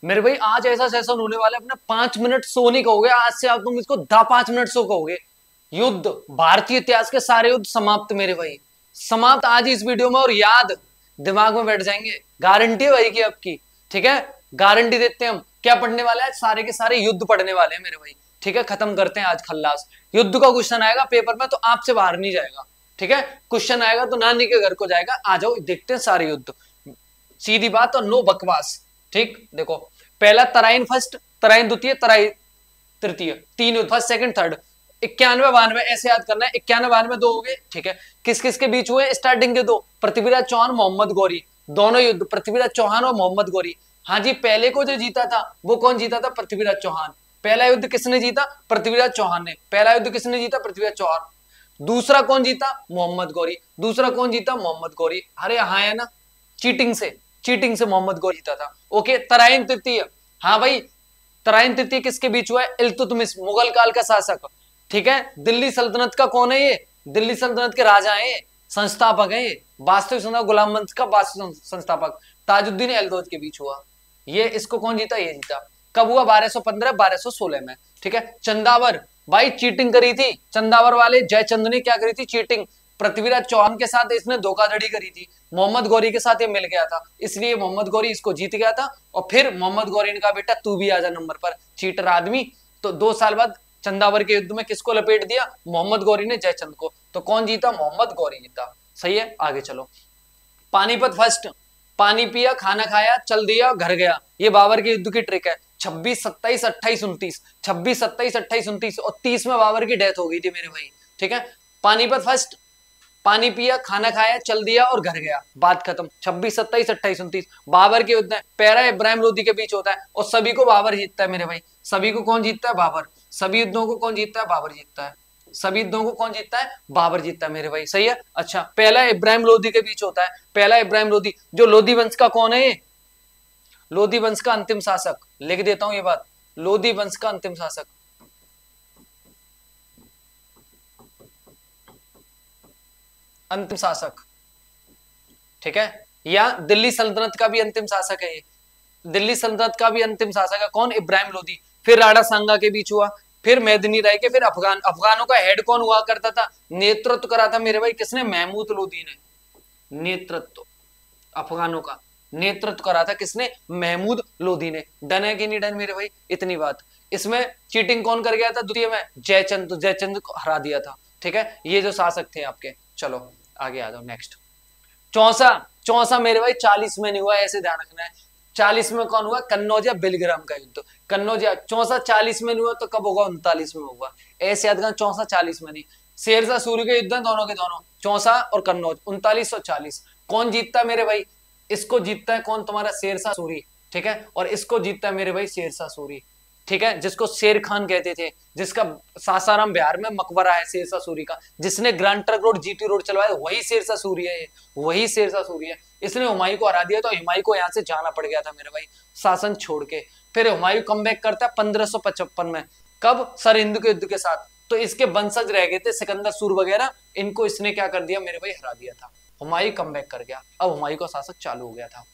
मेरे भाई आज ऐसा सेशन होने वाला है, अपने 5 मिनट सो नहीं कहोगे आज से, आप तुम इसको 5 मिनट सो कहोगे। युद्ध, भारतीय इतिहास के सारे युद्ध समाप्त मेरे भाई, समाप्त आज ही इस वीडियो में, और याद दिमाग में बैठ जाएंगे, गारंटी है भाई की आपकी। ठीक है, गारंटी देते हैं हम। क्या पढ़ने वाले हैं? सारे के सारे युद्ध पढ़ने वाले हैं मेरे भाई। ठीक है, खत्म करते हैं आज खल्लास। युद्ध का क्वेश्चन आएगा पेपर में तो आपसे बाहर नहीं जाएगा। ठीक है, क्वेश्चन आएगा तो नानी के घर को जाएगा। आ जाओ देखते हैं सारे युद्ध, सीधी बात और नो बकवास। ठीक, देखो पहला तराइन फर्स्ट, तराइन द्वितीय, तराइन तृतीय, तीन युद्ध, फर्स्ट सेकंड थर्ड। 91 92 ऐसे याद करना है, 91 92 दो हो गए। ठीक है, किस किस के बीच हुए? स्टार्टिंग के दो, पृथ्वीराज चौहान मोहम्मद गौरी, दोनों युद्ध पृथ्वीराज चौहान और मोहम्मद गौरी। हाँ जी, पहले को जो जीता था वो कौन जीता था? पृथ्वीराज चौहान। पहला युद्ध किसने जीता? पृथ्वीराज चौहान ने। पहला युद्ध किसने जीता? पृथ्वीराज चौहान। दूसरा कौन जीता? मोहम्मद गौरी। दूसरा कौन जीता? मोहम्मद गौरी। अरे हाँ है ना, चीटिंग से, चीटिंग से मोहम्मद गौरी जीता था। ओके, तराइन तृतीय, हाँ भाई तराइन तृतीय किसके बीच हुआ है? इल्तुतमिश, मुगल काल का शासक। ठीक है, दिल्ली सल्तनत का कौन है ये? दिल्ली सल्तनत के राजा है, संस्थापक है ये, वास्तविक संस्थापक, गुलाम वंश का वास्तविक संस्थापक ताजुद्दीन एलदौज के बीच हुआ ये। इसको कौन जीता? ये जीता। कब हुआ? 1215 1216 में। ठीक है, चंदावर भाई चीटिंग करी थी, चंदावर वाले जयचंद ने क्या करी थी? चीटिंग। पृथ्वीराज चौहान के साथ इसने धोखाधड़ी करी थी, मोहम्मद गौरी के साथ ये मिल गया था, इसलिए मोहम्मद गौरी इसको जीत गया था। और फिर मोहम्मद गौरी ने कहा बेटा तू भी आजा नंबर पर, चीटर आदमी। तो 2 साल बाद चंदावर के युद्ध में किसको लपेट दिया? मोहम्मद गौरी ने जयचंद को। तो कौन जीता? मोहम्मद गौरी जीता। सही है, आगे चलो। पानीपत फर्स्ट, पानी पिया खाना खाया चल दिया घर गया, ये बाबर के युद्ध की ट्रिक है। 26 27 28 29, 26 27 28 29 और 30 में बाबर की डेथ हो गई थी मेरे भाई। ठीक है, पानीपत फर्स्ट, पानी पिया खाना खाया चल दिया और घर गया, बात खत्म। 26 27 28 29 बाबर के युद्ध है, पैरा इब्राहिम लोदी के बीच होता है और सभी को बाबर जीतता है मेरे भाई। सभी को कौन जीतता है? बाबर। सभी युद्धों को कौन जीतता है? बाबर जीतता है। सभी युद्धों को कौन जीतता है? बाबर जीतता है मेरे भाई। सही है, अच्छा पहला इब्राहिम लोदी के बीच होता है, पहला इब्राहिम लोदी, जो लोदी वंश का कौन है? लोदी वंश का अंतिम शासक, लिख देता हूं ये बात, लोदी वंश का अंतिम शासक, अंतिम शासक। ठीक है, या दिल्ली सल्तनत का भी अंतिम शासक है ये, दिल्ली सल्तनत का भी अंतिम शासक है कौन? इब्राहिम लोदी। फिर राणा सांगा के बीच हुआ, फिर मेदिनी राय के, फिर अफगान, अफगानों का हेड कौन हुआ करता था? नेतृत्व करा था मेरे भाई किसने? महमूद लोदी ने। नेतृत्व अफगानों का नेतृत्व करा था किसने? महमूद लोदी ने। डन है कि नहीं डन मेरे भाई? इतनी बात। इसमें चीटिंग कौन कर गया था? द्वितीय में जयचंद, तो जयचंद को हरा दिया था। ठीक है, ये जो शासक थे आपके। चलो आगे आ जाओ, नेक्स्ट। चौसा, चौसा मेरे भाई 40 में नहीं हुआ, ऐसे ध्यान रखना है। 40 में कौन हुआ? कन्नौज या बिलग्राम का युद्ध। कन्नौज या चौसा 40 में नहीं हुआ तो कब होगा? 39 में होगा। ऐसे याद करना, चौसा 40 में नहीं। शेरशाह सूरी के युद्ध है दोनों के दोनों, चौसा और कन्नौज, 39 और 40। कौन जीतता है मेरे भाई? इसको जीतता है कौन? तुम्हारा शेरशाह सूरी। ठीक है, और इसको जीतता है मेरे भाई शेरशाह सूरी। ठीक है, जिसको शेर खान कहते थे, जिसका सासाराम बिहार में मकबरा है शेरशाह सूरी का, जिसने grand trunk road GT road चलवाया, वही शेरशाह सूरी है, वही शेरशाह सूरी है। इसने हुमायूं को हरा दिया, तो हुमायूं को यहाँ से जाना पड़ गया था मेरे भाई शासन छोड़ के। फिर हुमायूं कमबैक करता है 1555 में, कब? सरहिंद के युद्ध के साथ। तो इसके वंशज रह गए थे सिकंदर सूर वगैरह, इनको इसने क्या कर दिया मेरे भाई? हरा दिया था। हुमायूं कमबैक कर गया, अब हुमायूं का शासक चालू हो गया था।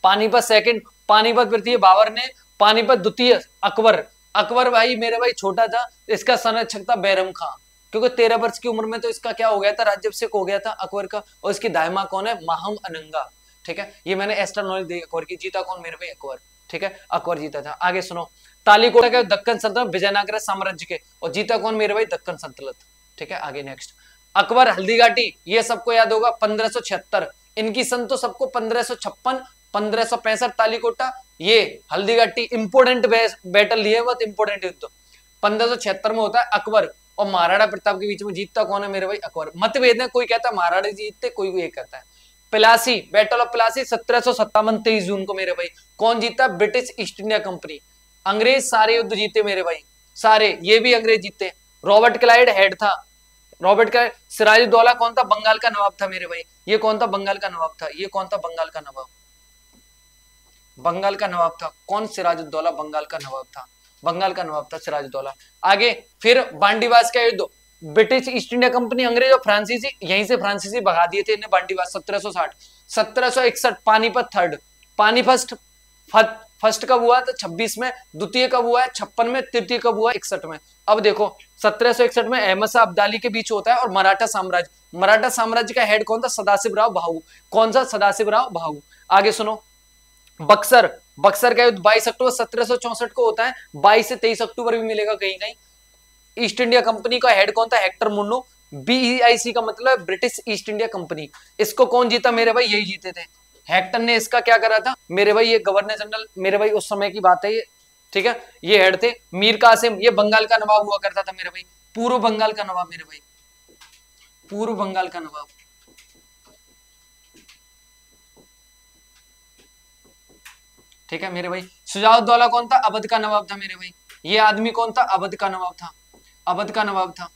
पानीपत सेकंड, पानीपत तृतीय बाबर ने, पानीपत द्वितीय अकबर। अकबर भाई मेरे भाई छोटा था, इसका संरक्षक था बैरम खां, क्योंकि 13 वर्ष की उम्र में तो इसका क्या हो गया था? राज्याभिषेक हो गया था अकबर का। और इसकी दाहिमा कौन है? माहम अनंगा। ठीक है, ये मैंने एक्स्ट्रा नॉलेज दी अकबर की। जीता कौन मेरे भाई? अकबर। ठीक है, अकबर जीता था। आगे सुनो, तालीकोटा के दक्कन सल्तनत विजयनगर साम्राज्य के, और जीता कौन मेरे भाई? दक्कन सल्तनत। ठीक है, आगे नेक्स्ट। अकबर हल्दीघाटी, ये सबको याद होगा 1576, इनकी सन तो सबको 1556 1565 तालीकोटा, ये हल्दीघाटी इंपोर्टेंट बैटल लिए, बहुत इंपोर्टेंट युद्ध 1576 में होता है। अकबर और महाराणा प्रताप के बीच में, जीतता कौन है मेरे भाई? अकबर। मतभेद है, कोई कहता है महाराणा जीतते, कोई ये कहता है। प्लासी, बैटल ऑफ प्लासी 1757 23 जून को मेरे भाई, कौन जीता? British east India company. अंग्रेज सारे युद्ध जीते मेरे भाई, सारे, ये भी अंग्रेज जीते। रॉबर्ट क्लाइड हेड था, रॉबर्ट क्लाइड। सिराजुद्दौला कौन था? बंगाल का नवाब था मेरे भाई। ये कौन था? बंगाल का नवाब था। ये कौन था? बंगाल का नवाब, बंगाल का नवाब था कौन? सिराजुद्दौला बंगाल का नवाब था, बंगाल का नवाब था सिराजुद्दौला। आगे फिर बांडीवास का युद्ध, ब्रिटिश ईस्ट इंडिया कंपनी, अंग्रेज और फ्रांसीसी, यहीं से फ्रांसीसी भगा दिए थे इन्हें बांडीवास 1760। 1761 पानीपत थर्ड, पानीपत फर्स्ट कब हुआ था 26 में, द्वितीय कब हुआ है 56 में, तृतीय कब हुआ 61 में। अब देखो 1761 में अहमद शाह अब्दाली के बीच होता है और मराठा साम्राज्य का हेड कौन था, सदाशिवराव भाऊ। कौन सा, सदाशिवराव भाऊ। आगे सुनो, बक्सर का युद्ध 22 अक्टूबर 1764 को होता है, 22 से 23 अक्टूबर भी मिलेगा कहीं कहीं। ईस्ट इंडिया कंपनी का हेड कौन था, हेक्टर मुन्नो। BEIC का मतलब ब्रिटिश ईस्ट इंडिया कंपनी। इसको कौन जीता मेरे भाई, यही जीते थे, हेक्टर ने इसका क्या करा था मेरे भाई, ये गवर्नर जनरल मेरे भाई उस समय की बात है ये, ठीक है। ये हेड थे। मीर कासिम, ये बंगाल का नवाब हुआ करता था मेरे भाई, पूर्व बंगाल का नवाब मेरे भाई, पूर्व बंगाल का नवाब। ठीक है मेरे भाई। शुजाउद्दौला कौन था, अवध का नवाब था मेरे भाई। ये आदमी कौन था, अवध का नवाब था, अवध का नवाब था।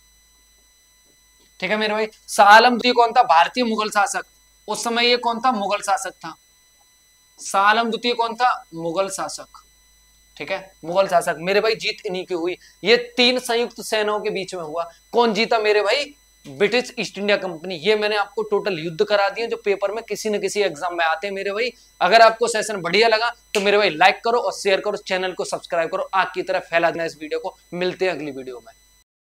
ठीक है मेरे भाई। शाह आलम द्वितीय कौन था, भारतीय मुगल शासक। उस समय ये कौन था, मुगल शासक था। शाह आलम द्वितीय कौन था, मुगल शासक। ठीक है, मुगल शासक मेरे भाई। जीत इन्हीं की हुई। ये 3 संयुक्त सेनाओं के बीच में हुआ। कौन जीता मेरे भाई, ब्रिटिश ईस्ट इंडिया कंपनी। ये मैंने आपको टोटल युद्ध करा दिए जो पेपर में किसी न किसी एग्जाम में आते हैं मेरे भाई। अगर आपको सेशन बढ़िया लगा तो मेरे भाई लाइक करो और शेयर करो, चैनल को सब्सक्राइब करो, आग की तरह फैला देना इस वीडियो को। मिलते हैं अगली वीडियो में।